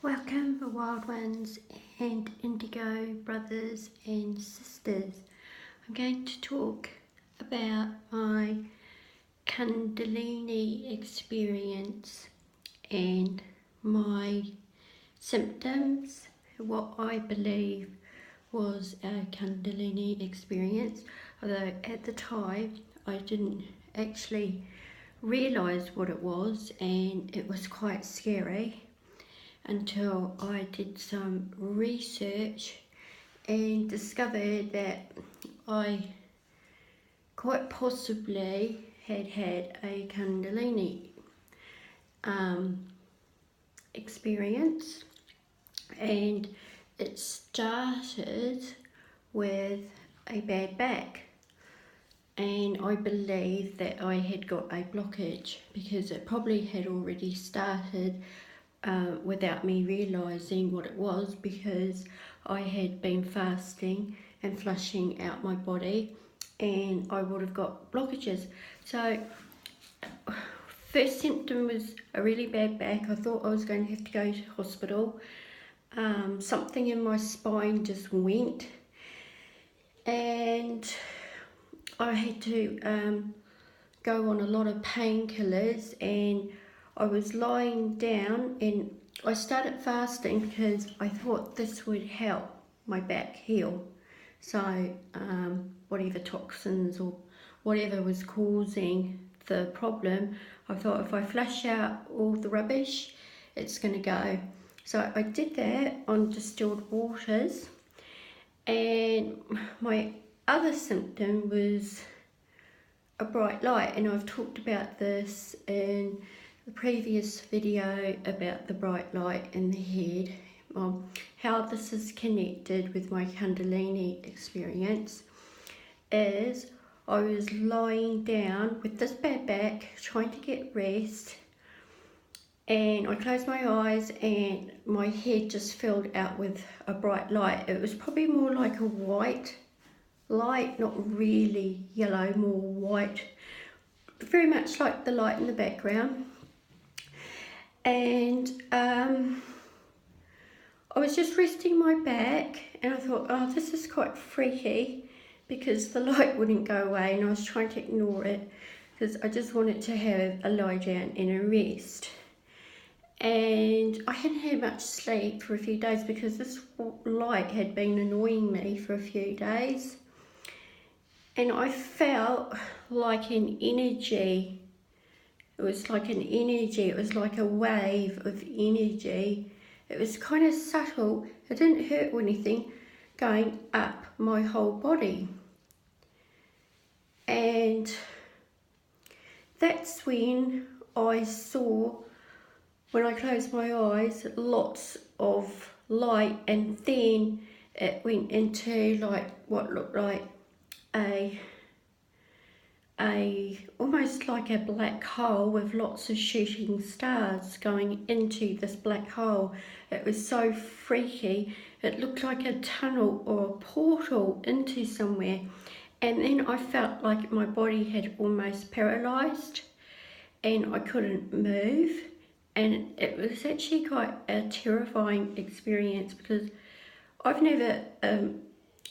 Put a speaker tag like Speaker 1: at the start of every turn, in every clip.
Speaker 1: Welcome, the wild ones and indigo brothers and sisters. I'm going to talk about my Kundalini experience and my symptoms, what I believe was a Kundalini experience, although at the time I didn't actually realise what it was, and it was quite scary until I did some research and discovered that I quite possibly had a Kundalini experience, and it started with a bad back, and I believe that I had got a blockage because it probably had already started without me realising what it was, because I had been fasting and flushing out my body and I would have got blockages. So first symptom was a really bad back. I thought I was going to have to go to hospital. Something in my spine just went, and I had to go on a lot of painkillers, and I was lying down, and I started fasting because I thought this would help my back heal. So whatever toxins or whatever was causing the problem, I thought if I flush out all the rubbish, it's going to go. So I did that on distilled waters, and my other symptom was a bright light, and I've talked about this in the previous video about the bright light in the head, how this is connected with my Kundalini experience. Is I was lying down with this bad back trying to get rest, and I closed my eyes and my head just filled out with a bright light. It was probably more like a white light, not really yellow, more white, very much like the light in the background. And I was just resting my back, and I thought, oh, this is quite freaky, because the light wouldn't go away, and I was trying to ignore it because I just wanted to have a lie down and a rest. And I hadn't had much sleep for a few days because this light had been annoying me for a few days. And I felt like an energy. It was like an energy. It was like a wave of energy. It was kind of subtle. It didn't hurt or anything, going up my whole body. And that's when I saw, when I closed my eyes, lots of light, and then it went into like what looked like a almost like a black hole with lots of shooting stars going into this black hole. It was so freaky. It looked like a tunnel or a portal into somewhere. And then I felt like my body had almost paralyzed and I couldn't move. And it was actually quite a terrifying experience because I've never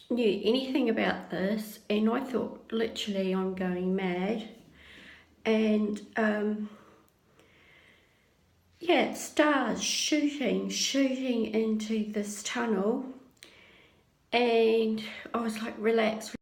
Speaker 1: knew anything about this, and I thought literally I'm going mad. And yeah, stars shooting into this tunnel, and I was like, relax,